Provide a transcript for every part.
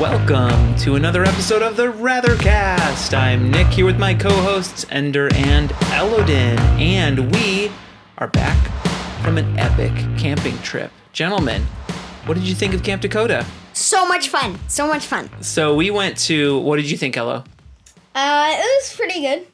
Welcome to another episode of TheRathercast. I'm Nick here with my co-hosts Ender and Elodin, and we are back from an epic camping trip. Gentlemen, what did you think of Camp Dakota? So much fun. So much fun. So we went to, what did you think, Elo? It was pretty good.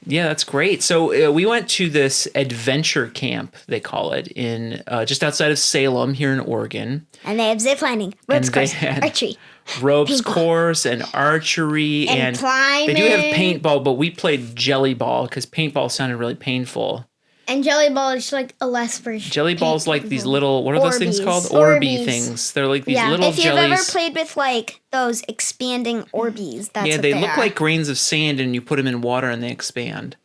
Yeah, that's great. So we went to this adventure camp, they call it, in just outside of Salem here in Oregon. And they have zip lining, ropes course, archery. Ropes paintball. Course and archery and climbing. They do have paintball, but we played jelly ball because paintball sounded really painful. And jelly ball is like a less version. Jelly ball's like these little, what are those things called? Orbeez. Things. They're like these little jellies. If you've ever played with like those expanding Orbeez, that's what they they look are. like grains of sand and you put them in water and they expand.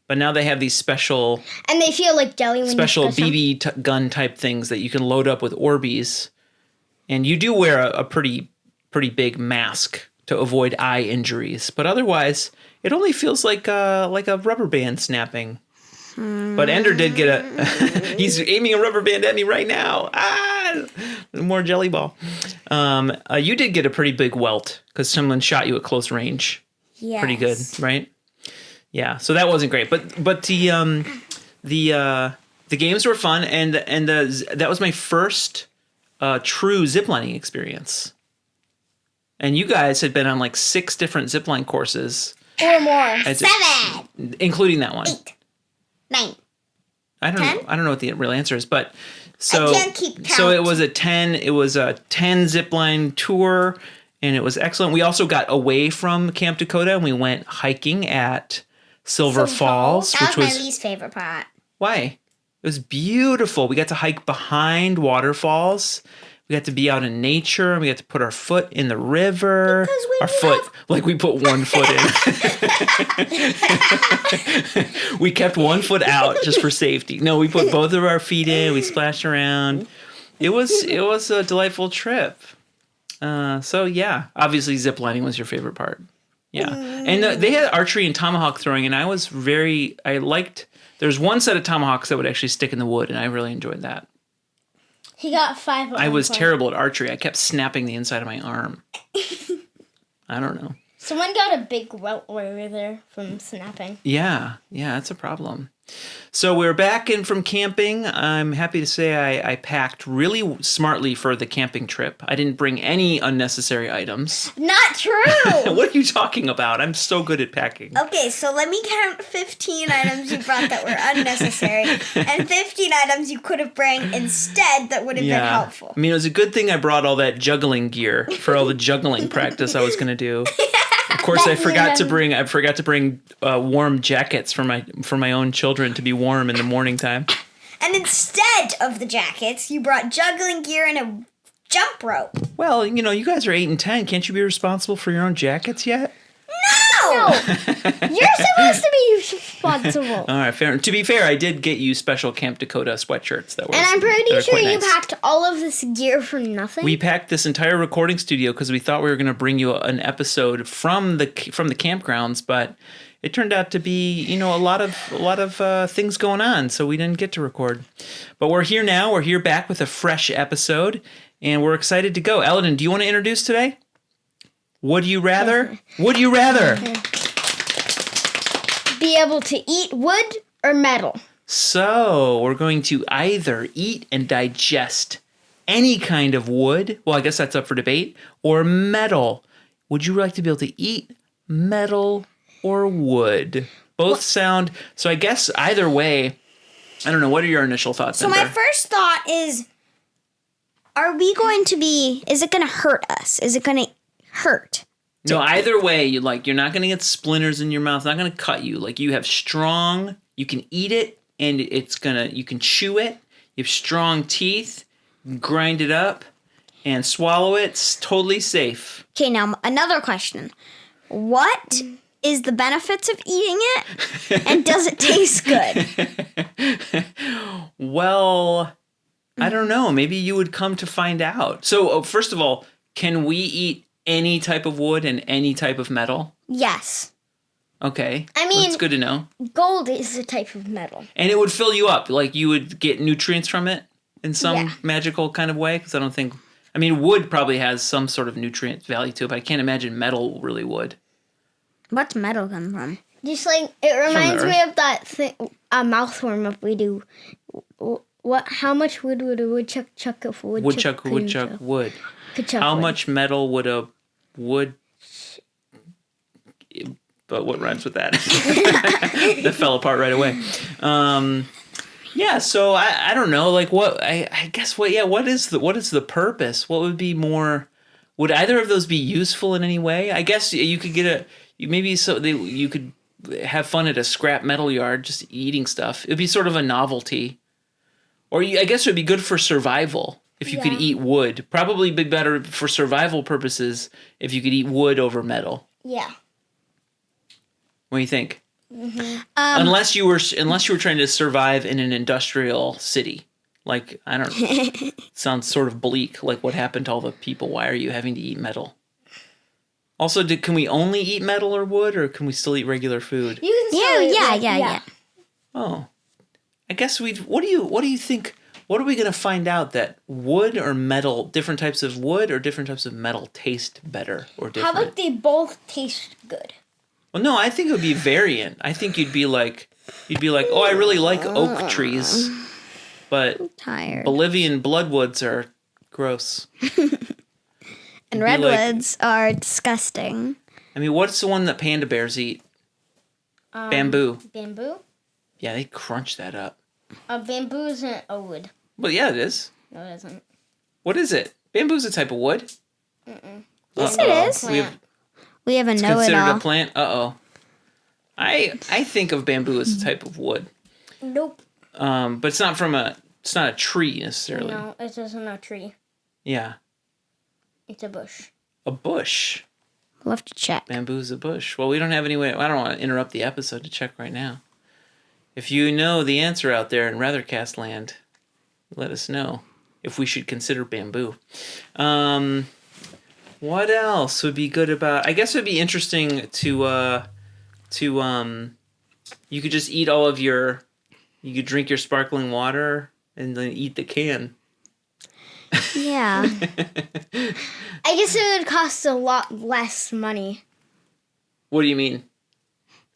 But now they have these special... And they feel like jelly when special you BB gun type things that you can load up with Orbeez. And you do wear a pretty big mask to avoid eye injuries. But otherwise, it only feels like a rubber band snapping. But Ender did get a... he's aiming a rubber band at me right now. More jelly ball. You did get a pretty big welt because someone shot you at close range. Yes. Pretty good, right? Yeah, so that wasn't great. But the games were fun, and that was my first true ziplining experience. And you guys had been on like 6 different zipline courses. Or more. 7! Including that one. 8. 9. I don't 10? know. I don't know what the real answer is, but so I can't keep count. So it was a 10 zipline tour, and it was excellent. We also got away from Camp Dakota and we went hiking at Silver Falls, that which was my least favorite part. Why? It was beautiful. We got to hike behind waterfalls. We got to be out in nature. We got to put our foot in the river. Like we put one foot in. We kept one foot out just for safety. No, we put both of our feet in. We splashed around. It was a delightful trip. So yeah, obviously ziplining was your favorite part. Yeah, and they had archery and tomahawk throwing, and I liked. There's one set of tomahawks that would actually stick in the wood, and I really enjoyed that. He got 5. I was terrible at archery. I kept snapping the inside of my arm. I don't know. Someone got a big welt over there from snapping. Yeah, that's a problem. So we're back in from camping. I'm happy to say I packed really smartly for the camping trip. I didn't bring any unnecessary items. Not true! What are you talking about? I'm so good at packing. Okay, so let me count 15 items you brought that were unnecessary, and 15 items you could have brought instead that would have been helpful. I mean, it was a good thing I brought all that juggling gear for all the juggling practice I was going to do. Of course, I forgot to bring warm jackets for my own children to be warm in the morning time. And instead of the jackets, you brought juggling gear and a jump rope. Well, you guys are 8 and 10. Can't you be responsible for your own jackets yet? No! You're supposed to be responsible. All right, fair. To be fair, I did get you special Camp Dakota sweatshirts that were. And I'm pretty sure you nice. packed all of this gear for nothing. We packed this entire recording studio because we thought we were going to bring you an episode from the campgrounds, but it turned out to be, a lot of things going on, so we didn't get to record. But we're here now. We're here back with a fresh episode, and we're excited to go. Elodin, do you want to introduce today? Would you rather? Would you rather? Be able to eat wood or metal? So, we're going to either eat and digest any kind of wood, well, I guess that's up for debate, or metal. Would you like to be able to eat metal or wood? Both sound, so I guess either way, I don't know, what are your initial thoughts? So my first thought is, is it going to hurt us? Is it going to hurt? No, either way, you're not going to get splinters in your mouth. It's not going to cut you. Like, you have strong, you can eat it, and you can chew it. You have strong teeth, grind it up, and swallow it. It's totally safe. Okay, now another question. What is the benefits of eating it, and does it taste good? Well, I don't know. Maybe you would come to find out. So, first of all, can we eat any type of wood and any type of metal? Yes. Okay. I mean, that's good to know. Gold is a type of metal. And it would fill you up. Like, you would get nutrients from it in some magical kind of way? Because I don't think I mean, wood probably has some sort of nutrient value to it, but I can't imagine metal really would. What's metal come from? Just like it reminds me earth. of that thing, a mouth warm up we do. What? How much wood would a woodchuck chuck if a Woodchuck, wood. could chuck How wood? much metal would a wood... But what rhymes with that? That fell apart right away. Yeah, so I don't know, like what I guess what is the purpose? What would be more? Would either of those be useful in any way? I guess you could get you could have fun at a scrap metal yard just eating stuff. It'd be sort of a novelty, or I guess it would be good for survival if you could eat wood. Probably be better for survival purposes if you could eat wood over metal. Yeah. What do you think? Unless you were trying to survive in an industrial city, like I don't know, sounds sort of bleak. Like what happened to all the people? Why are you having to eat metal? Also, can we only eat metal or wood, or can we still eat regular food? You can still eat, Yeah. Oh, I guess we. What do you think? What are we gonna find out that wood or metal, different types of wood or different types of metal taste better or How different? about they both taste good? Well, no, I think it would be variant. I think you'd be like, oh, I really like oak trees, but Tired. Bolivian bloodwoods are gross. And be like- redwoods are disgusting. I mean, what's the one that panda bears eat? Bamboo. Bamboo? Yeah, they crunch that up. Bamboo isn't a wood. Well, yeah, it is. No, it isn't. What is it? Bamboo's a type of wood. Yes, it is. We have a It's considered a know-it-all. plant. I think of bamboo as a type of wood, Nope. but it's not a tree necessarily. No, it isn't a tree. Yeah, It's a bush. a bush. We'll have to check. Bamboo's a bush. Well, we don't have any way. I don't want to interrupt the episode to check right now. If you know the answer out there in Rathercast land, let us know if we should consider bamboo. What else would be good about? I guess it would be interesting to you could just eat all of you could drink your sparkling water and then eat the can. Yeah. I guess it would cost a lot less money. What do you mean?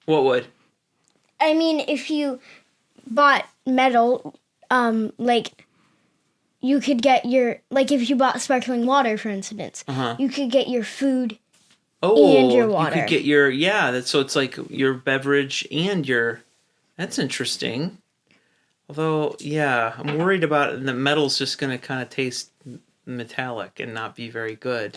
What would? I mean, if you bought metal, like you could get if you bought sparkling water, for instance, you could get your food. Oh, And your you water. could get so it's like your beverage and your. That's interesting. Although, yeah, I'm worried about the metal's just going to kind of taste metallic and not be very good.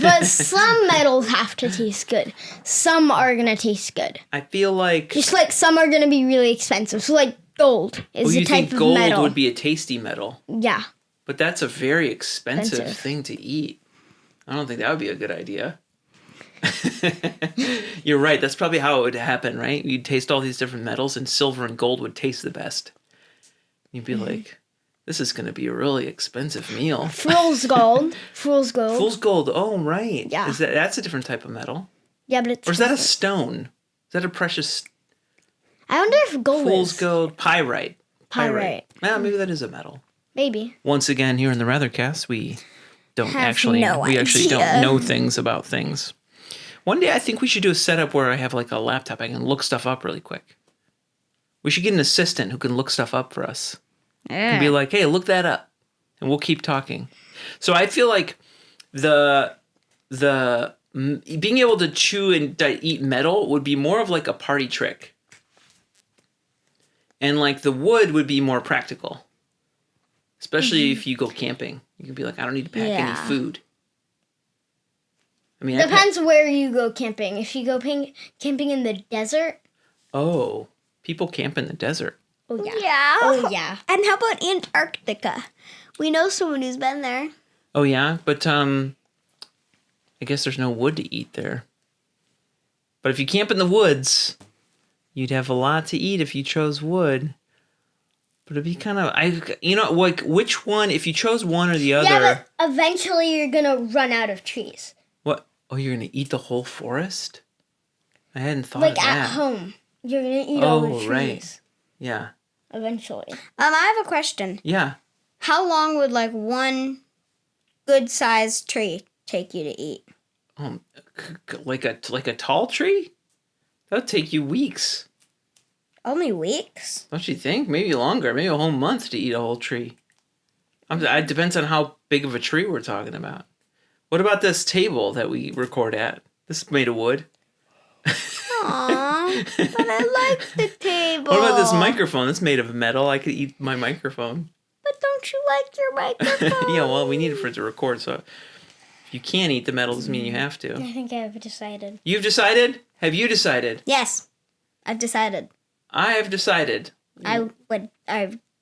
But some metals have to taste good. Some are gonna taste good. I feel like. Just like some are gonna be really expensive. So like gold is you a type think of gold metal. would be a tasty metal, Yeah. but that's a very expensive Expensive. thing to eat. I don't think that would be a good idea. You're right. That's probably how it would happen, right? You'd taste all these different metals, and silver and gold would taste the best. You'd be like, "This is going to be a really expensive meal." Fool's gold. Fool's gold. Fool's gold. Oh, right. Yeah. That's a different type of metal, Yeah, but it's or is that a stone? Is that a precious I wonder if gold fool's is gold? Pyrite. Pyrite. Well, maybe that is a metal. Maybe. Once again, here in the Rathercast, we don't Have actually no we actually idea. don't know things about things. One day, I think we should do a setup where I have like a laptop. I can look stuff up really quick. We should get an assistant who can look stuff up for us. And be like, "Hey, look that up," and we'll keep talking. So I feel like the being able to chew and eat metal would be more of like a party trick, and like the wood would be more practical. Especially if you go camping, you can be like, "I don't need to pack any food." I mean, Depends where you go camping. If you go camping in the desert, Oh, people camp in the desert. oh yeah. Yeah. Oh yeah. And how about Antarctica? We know someone who's been there. Oh yeah, but I guess there's no wood to eat there. But if you camp in the woods, you'd have a lot to eat if you chose wood. But it'd be kind of like which one? If you chose one or the other, Yeah, but eventually you're gonna run out of trees. what? Oh, you're gonna eat the whole forest? I hadn't thought Like of that. at home, you're gonna eat all the Oh, trees. right. Yeah, Eventually. I have a question. yeah. How long would like one good sized tree take you to eat? Like a tall tree? That'll take you weeks. Only weeks? Don't you think? Maybe longer. Maybe a whole month to eat a whole tree. It depends on how big of a tree we're talking about. What about this table that we record at? This is made of wood. Aww, but I like the table. What about this microphone? It's made of metal. I could eat my microphone. But don't you like your microphone? Yeah, well, we need it for it to record, so if you can't eat the metal, doesn't mean you have to. I think I've decided. You've decided? Have you decided? Yes, I've decided. I have decided. Yeah.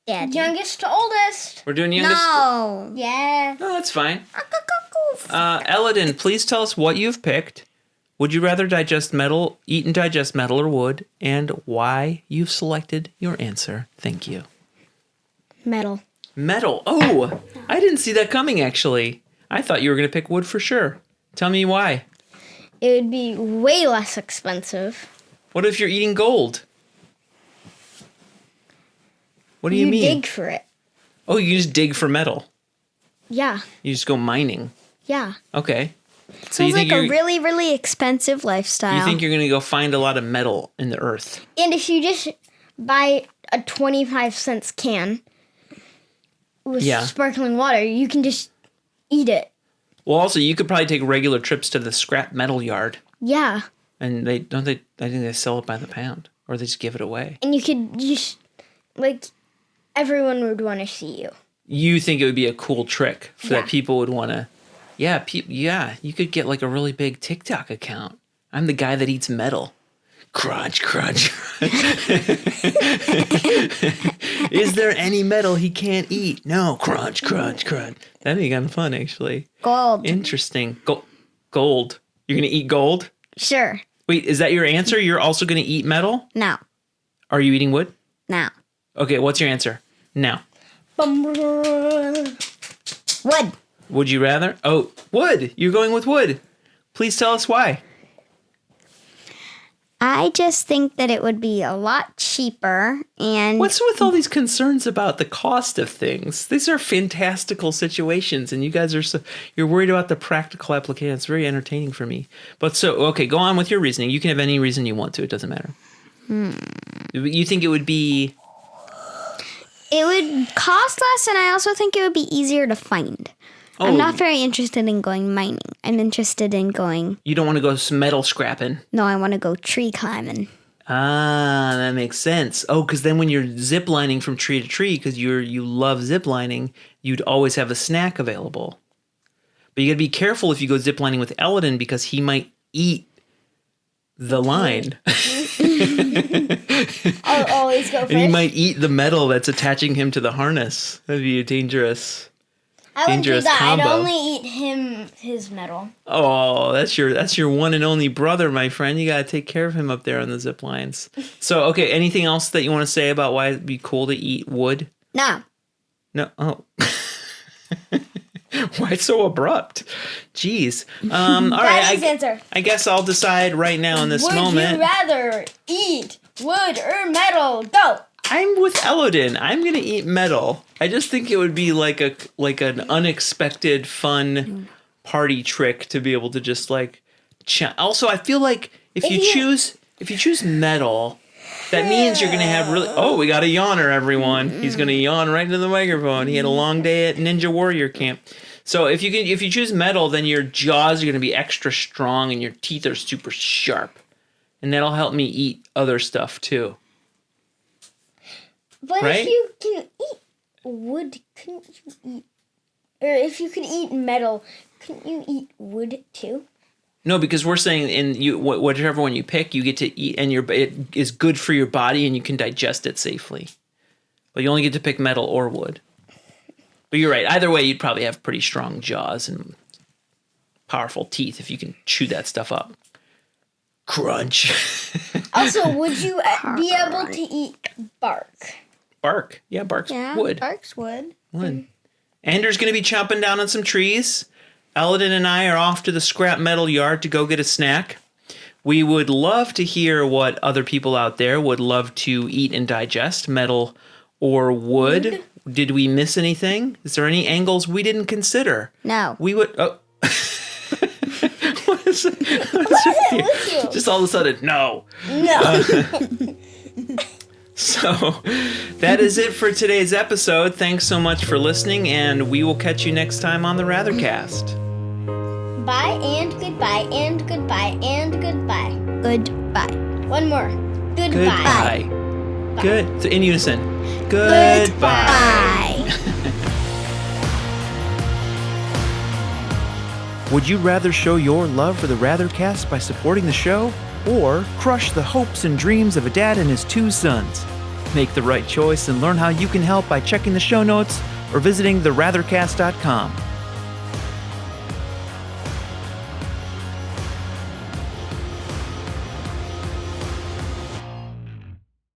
Youngest to oldest. We're doing youngest. No. Yeah. No, that's fine. Elodin, please tell us what you've picked. Would you rather eat and digest metal or wood, and why you've selected your answer? Thank you. Metal. Metal. Oh, I didn't see that coming, actually. I thought you were going to pick wood for sure. Tell me why. It would be way less expensive. What if you're eating gold? What do you mean? You dig for it. Oh, you just dig for metal. Yeah. You just go mining. Yeah. Okay. So Sounds like a really, really expensive lifestyle. You think you're going to go find a lot of metal in the earth? And if you just buy a 25-cent can with sparkling water, you can just eat it. Well, also, you could probably take regular trips to the scrap metal yard. Yeah. And I think they sell it by the pound. Or they just give it away. And you could just, everyone would want to see you. You think it would be a cool trick that people would want to... Yeah, you could get like a really big TikTok account. I'm the guy that eats metal. Crunch, crunch. Is there any metal he can't eat? No, crunch, crunch, crunch. That'd be kind of fun, actually. Gold. Interesting. Gold. You're going to eat gold? Sure. Wait, is that your answer? You're also going to eat metal? No. Are you eating wood? No. Okay, what's your answer? No. Wood. Would you rather? Oh, wood. You're going with wood. Please tell us why. I just think that it would be a lot cheaper and... What's with all these concerns about the cost of things? These are fantastical situations, and you guys you're worried about the practical application. It's very entertaining for me. But okay, go on with your reasoning. You can have any reason you want to. It doesn't matter. You think it would be... It would cost less, and I also think it would be easier to find. Oh, I'm not very interested in going mining. I'm interested in going... You don't want to go metal scrapping? No, I want to go tree climbing. Ah, that makes sense. Oh, because then when you're ziplining from tree to tree, because you love ziplining, you'd always have a snack available. But you got to be careful if you go ziplining with Elodin, because he might eat the line. I'll always go first. And he might eat the metal that's attaching him to the harness. That'd be a dangerous... I wouldn't do dangerous that. combo. I'd only eat his metal. Oh, that's your one and only brother, my friend. You gotta take care of him up there on the zip lines. So, okay, anything else that you want to say about why it'd be cool to eat wood? No. No. Oh. Why so abrupt? Jeez. All right. Answer. I guess I'll decide right now in this moment. Would you rather eat wood or metal? Go. I'm with Elodin. I'm gonna eat metal. I just think it would be like an unexpected, fun party trick to be able to just Also, I feel like if you choose metal, that means you're gonna have really. Oh, we got a yawner, everyone. He's gonna yawn right into the microphone. He had a long day at Ninja Warrior camp. So if you choose metal, then your jaws are gonna be extra strong and your teeth are super sharp, and that'll help me eat other stuff too. But right? if you can eat wood, couldn't you eat... Or if you can eat metal, couldn't you eat wood too? No, because we're saying whichever one you pick, you get to eat, and it is good for your body, and you can digest it safely. But you only get to pick metal or wood. But you're right. Either way, you'd probably have pretty strong jaws and powerful teeth if you can chew that stuff up. Crunch. Also, would you be able to eat bark? Bark. Yeah, bark's wood. Bark's wood. Wood. Andrew's going to be chopping down on some trees. Elodin and I are off to the scrap metal yard to go get a snack. We would love to hear what other people out there would love to eat and digest, metal or wood. Did we miss anything? Is there any angles we didn't consider? No. We would. Oh. What is it? With you? Just all of a sudden, no. No. So that is it for today's episode. Thanks so much for listening, and we will catch you next time on the Rathercast. Bye and goodbye and goodbye and goodbye. Goodbye. One more. Goodbye. Bye. Good. So in unison. Goodbye. Bye. Would you rather show your love for the Rathercast by supporting the show, or crush the hopes and dreams of a dad and his 2 sons? Make the right choice and learn how you can help by checking the show notes or visiting TheRathercast.com.